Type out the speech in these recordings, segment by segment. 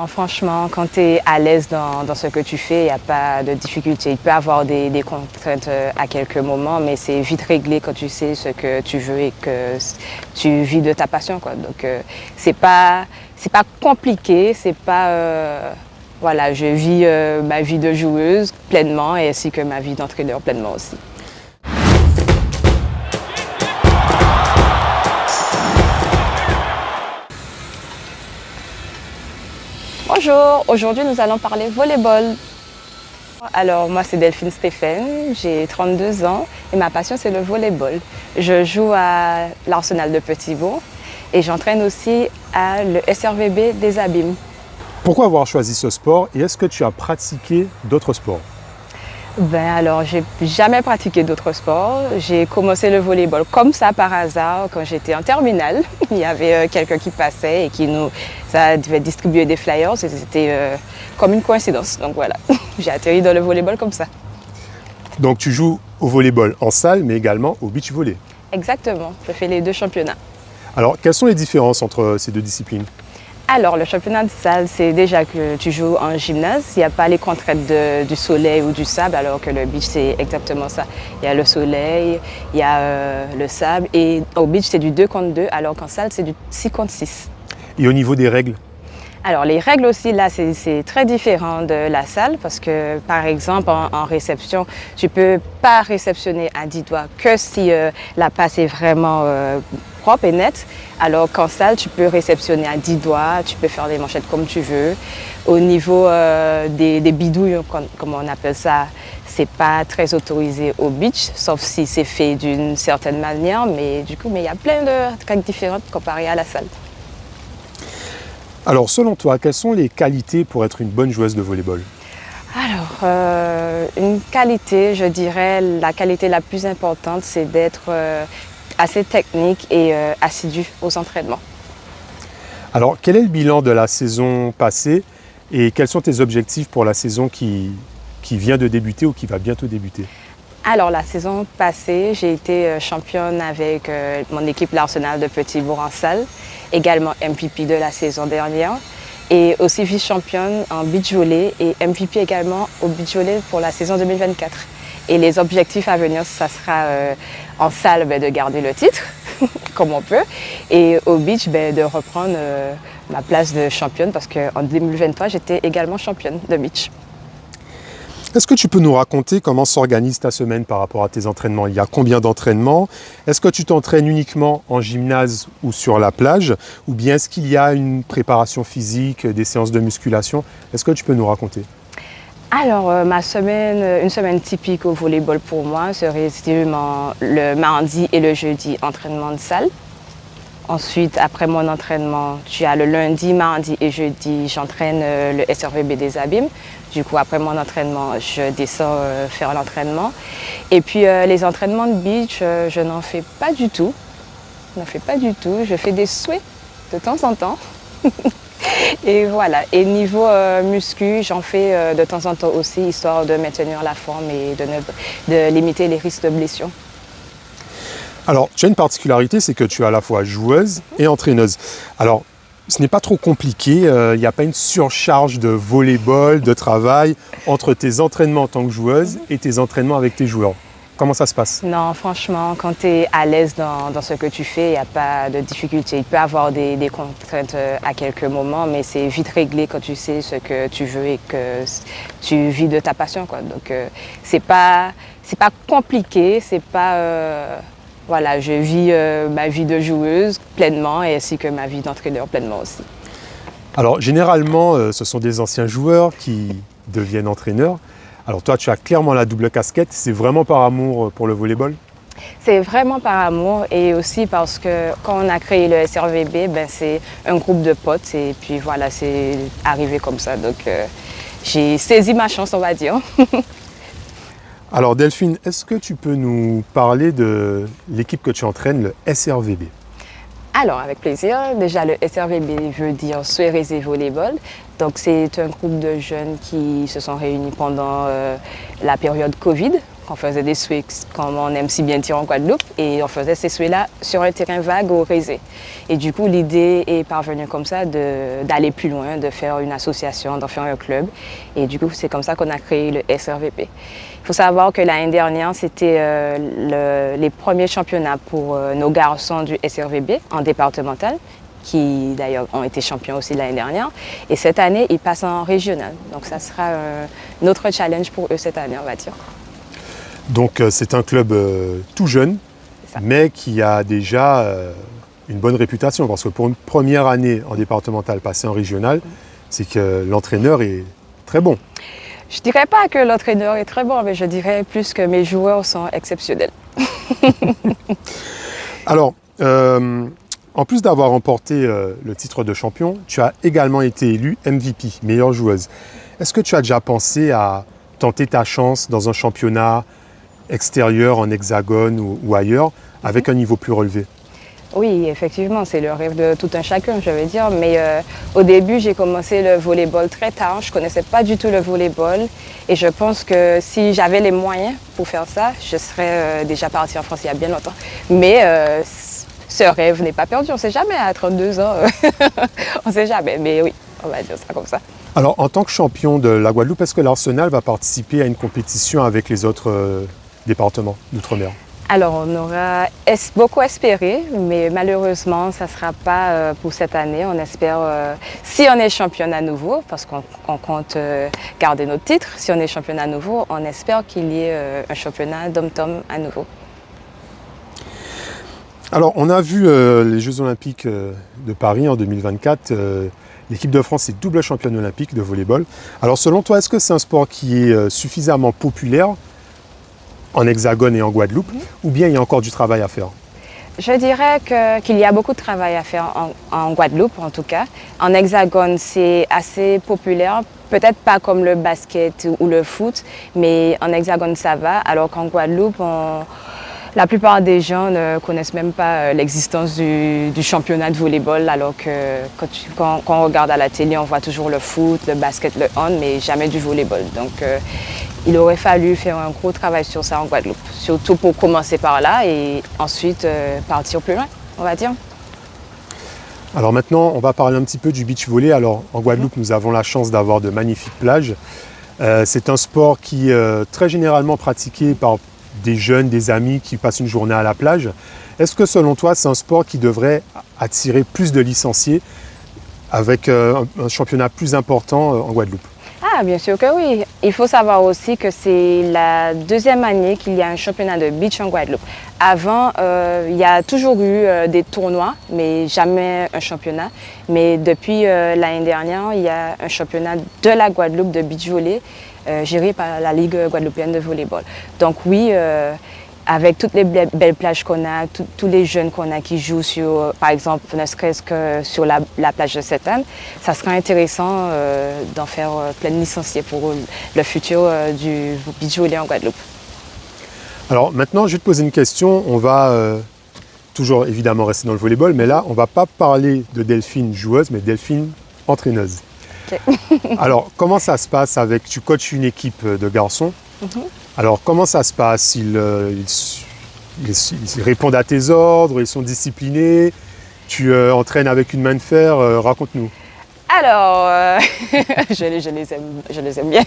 Franchement, quand tu es à l'aise dans ce que tu fais, il n'y a pas de difficulté. Il peut y avoir des contraintes à quelques moments, mais c'est vite réglé quand tu sais ce que tu veux et que tu vis de ta passion, quoi. Donc, c'est pas compliqué, c'est pas... voilà, je vis ma vie de joueuse pleinement et ainsi que ma vie d'entraîneur pleinement aussi. Bonjour, aujourd'hui nous allons parler volleyball. Alors moi c'est Delphine Stéphane, j'ai 32 ans et ma passion c'est le volleyball. Je joue à l'Arsenal de Petit-Bourg et j'entraîne aussi à le SRVB des Abîmes. Pourquoi avoir choisi ce sport et est-ce que tu as pratiqué d'autres sports? Alors j'ai jamais pratiqué d'autres sports. J'ai commencé le volleyball comme ça par hasard quand j'étais en terminale. Il y avait quelqu'un qui passait et qui nous devait distribuer des flyers et c'était comme une coïncidence. Donc voilà, j'ai atterri dans le volleyball comme ça. Donc tu joues au volleyball en salle mais également au beach volley. Exactement, je fais les deux championnats. Alors quelles sont les différences entre ces deux disciplines? Alors, le championnat de salle, c'est déjà que tu joues en gymnase. Il n'y a pas les contraintes du soleil ou du sable, alors que le beach, c'est exactement ça. Il y a le soleil, il y a le sable. Et au beach, c'est du 2 contre 2, alors qu'en salle, c'est du 6 contre 6. Et au niveau des règles? Alors, les règles aussi, là, c'est très différent de la salle parce que, par exemple, en réception, tu ne peux pas réceptionner à 10 doigts que si la passe est vraiment propre et nette. Alors qu'en salle, tu peux réceptionner à 10 doigts, tu peux faire les manchettes comme tu veux. Au niveau des bidouilles, comme on appelle ça, c'est pas très autorisé au beach, sauf si c'est fait d'une certaine manière. Mais du coup, il y a plein de règles différentes comparées à la salle. Alors selon toi, quelles sont les qualités pour être une bonne joueuse de volleyball? Alors, une qualité, je dirais, la qualité la plus importante, c'est d'être assez technique et assidu aux entraînements. Alors quel est le bilan de la saison passée et quels sont tes objectifs pour la saison qui vient de débuter ou qui va bientôt débuter? Alors, la saison passée, j'ai été championne avec mon équipe l'Arsenal de Petit-Bourg en salle, également MVP de la saison dernière et aussi vice-championne en beach volley et MVP également au beach volley pour la saison 2024. Et les objectifs à venir, ça sera en salle de garder le titre, comme on peut, et au beach de reprendre ma place de championne parce qu'en 2023, j'étais également championne de beach. Est-ce que tu peux nous raconter comment s'organise ta semaine par rapport à tes entraînements? Il y a combien d'entraînements? Est-ce que tu t'entraînes uniquement en gymnase ou sur la plage? Ou bien est-ce qu'il y a une préparation physique, des séances de musculation? Est-ce que tu peux nous raconter? Alors, une semaine typique au volleyball pour moi se résume en le mardi et le jeudi, entraînement de salle. Ensuite, après mon entraînement, tu as le lundi, mardi et jeudi, j'entraîne le SRVB des Abîmes. Du coup, après mon entraînement, je descends faire l'entraînement. Et puis, les entraînements de beach, je n'en fais pas du tout. Je fais des swims de temps en temps. Et voilà. Et niveau muscu, j'en fais de temps en temps aussi, histoire de maintenir la forme et de limiter les risques de blessures. Alors, tu as une particularité, c'est que tu es à la fois joueuse et entraîneuse. Alors, ce n'est pas trop compliqué, il n'y a pas une surcharge de volleyball, de travail entre tes entraînements en tant que joueuse et tes entraînements avec tes joueurs. Comment ça se passe? Non, franchement, quand tu es à l'aise dans ce que tu fais, il n'y a pas de difficulté. Il peut y avoir des contraintes à quelques moments, mais c'est vite réglé quand tu sais ce que tu veux et que tu vis de ta passion, quoi. Donc, c'est pas compliqué, c'est pas... voilà, je vis ma vie de joueuse pleinement et ainsi que ma vie d'entraîneur pleinement aussi. Alors, généralement, ce sont des anciens joueurs qui deviennent entraîneurs. Alors toi, tu as clairement la double casquette. C'est vraiment par amour pour le volleyball? C'est vraiment par amour et aussi parce que quand on a créé le SRVB, c'est un groupe de potes et puis voilà, c'est arrivé comme ça. Donc j'ai saisi ma chance, on va dire. Alors Delphine, est-ce que tu peux nous parler de l'équipe que tu entraînes, le SRVB? Alors, avec plaisir. Déjà, le SRVB veut dire Suérez Volleyball. Donc, c'est un groupe de jeunes qui se sont réunis pendant la période Covid. qu'on faisait des sweeps comme on aime si bien dire en Guadeloupe, et on faisait ces sweeps-là sur un terrain vague au Rézé. Et du coup, l'idée est parvenue comme ça d'aller plus loin, de faire une association, d'en faire un club. Et du coup, c'est comme ça qu'on a créé le SRVP. Il faut savoir que l'année dernière, c'était les premiers championnats pour nos garçons du SRVB en départemental, qui d'ailleurs ont été champions aussi l'année dernière. Et cette année, ils passent en régional. Donc ça sera un autre challenge pour eux cette année, on va dire. Donc c'est un club tout jeune, mais qui a déjà une bonne réputation. Parce que pour une première année en départemental passée en régional, c'est que l'entraîneur est très bon. Je ne dirais pas que l'entraîneur est très bon, mais je dirais plus que mes joueurs sont exceptionnels. Alors, en plus d'avoir remporté le titre de champion, tu as également été élue MVP, meilleure joueuse. Est-ce que tu as déjà pensé à tenter ta chance dans un championnat extérieur, en hexagone ou ailleurs, avec un niveau plus relevé? Oui, effectivement, c'est le rêve de tout un chacun, je veux dire. Mais au début, j'ai commencé le volleyball très tard. Je ne connaissais pas du tout le volleyball. Et je pense que si j'avais les moyens pour faire ça, je serais déjà partie en France il y a bien longtemps. Mais ce rêve n'est pas perdu. On ne sait jamais à 32 ans. On ne sait jamais. Mais oui, on va dire ça comme ça. Alors, en tant que champion de la Guadeloupe, est-ce que l'Arsenal va participer à une compétition avec les autres départements d'outre-mer? Alors, on aura beaucoup espéré, mais malheureusement, ça ne sera pas pour cette année. On espère, si on est champion à nouveau, parce qu'on compte garder notre titre, si on est champion à nouveau, on espère qu'il y ait un championnat dom-tom à nouveau. Alors, on a vu les Jeux Olympiques de Paris en 2024. L'équipe de France est double championne olympique de volleyball. Alors, selon toi, est-ce que c'est un sport qui est suffisamment populaire en Hexagone et en Guadeloupe, ou bien il y a encore du travail à faire? Je dirais qu'il y a beaucoup de travail à faire en Guadeloupe, en tout cas. En Hexagone, c'est assez populaire. Peut-être pas comme le basket ou le foot, mais en Hexagone, ça va. Alors qu'en Guadeloupe, la plupart des gens ne connaissent même pas l'existence du championnat de volleyball, alors que quand on regarde à la télé, on voit toujours le foot, le basket, le hand, mais jamais du volleyball. Donc, il aurait fallu faire un gros travail sur ça en Guadeloupe, surtout pour commencer par là et ensuite partir plus loin, on va dire. Alors maintenant, on va parler un petit peu du beach volley. Alors, en Guadeloupe, nous avons la chance d'avoir de magnifiques plages. C'est un sport qui est très généralement pratiqué par des jeunes, des amis qui passent une journée à la plage. Est-ce que selon toi, c'est un sport qui devrait attirer plus de licenciés avec un championnat plus important en Guadeloupe? Ah, bien sûr que oui. Il faut savoir aussi que c'est la deuxième année qu'il y a un championnat de beach en Guadeloupe. Avant, il y a toujours eu des tournois, mais jamais un championnat. Mais depuis l'année dernière, il y a un championnat de la Guadeloupe de beach volley géré par la Ligue guadeloupéenne de volleyball. Donc oui, avec toutes les belles plages qu'on a, tous les jeunes qu'on a qui jouent sur, par exemple, ne serait-ce que sur la plage de Sainte-Anne, ça serait intéressant d'en faire plein de licenciés pour le futur du beach volley en Guadeloupe. Alors maintenant, je vais te poser une question. On va toujours évidemment rester dans le volleyball, mais là, on ne va pas parler de Delphine joueuse, mais Delphine entraîneuse. Okay. Alors, comment ça se passe avec, tu coaches une équipe de garçons. Alors, comment ça se passe? Ils répondent à tes ordres, ils sont disciplinés, tu entraînes avec une main de fer, raconte-nous. Alors, je les aime bien,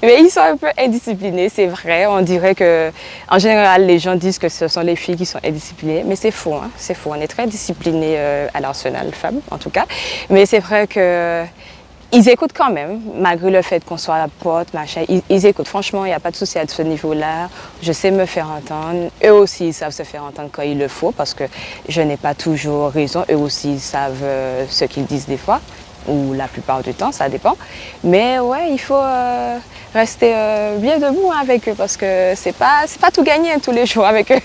mais ils sont un peu indisciplinés, c'est vrai. On dirait que, en général, les gens disent que ce sont les filles qui sont indisciplinées, mais c'est faux, hein, c'est faux. On est très disciplinés à l'Arsenal femmes, en tout cas. Mais c'est vrai que ils écoutent quand même, malgré le fait qu'on soit à la porte, machin. Ils écoutent. Franchement, il n'y a pas de souci à ce niveau-là. Je sais me faire entendre. Eux aussi, ils savent se faire entendre quand il le faut, parce que je n'ai pas toujours raison. Eux aussi, ils savent ce qu'ils disent des fois, ou la plupart du temps, ça dépend. Mais ouais, il faut rester bien debout avec eux, parce que c'est pas tout gagné tous les jours avec eux.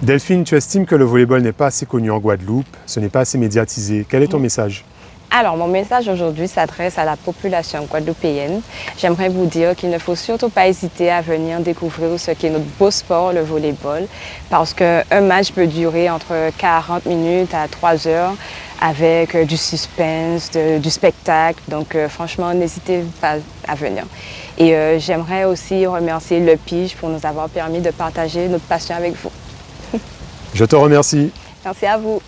Delphine, tu estimes que le volleyball n'est pas assez connu en Guadeloupe, ce n'est pas assez médiatisé. Quel est ton message? Alors, mon message aujourd'hui s'adresse à la population guadeloupéenne. J'aimerais vous dire qu'il ne faut surtout pas hésiter à venir découvrir ce qu'est notre beau sport, le volleyball, parce qu'un match peut durer entre 40 minutes à 3 heures avec du suspense, du spectacle. Donc franchement, n'hésitez pas à venir. Et j'aimerais aussi remercier Le Pige pour nous avoir permis de partager notre passion avec vous. Je te remercie. Merci à vous.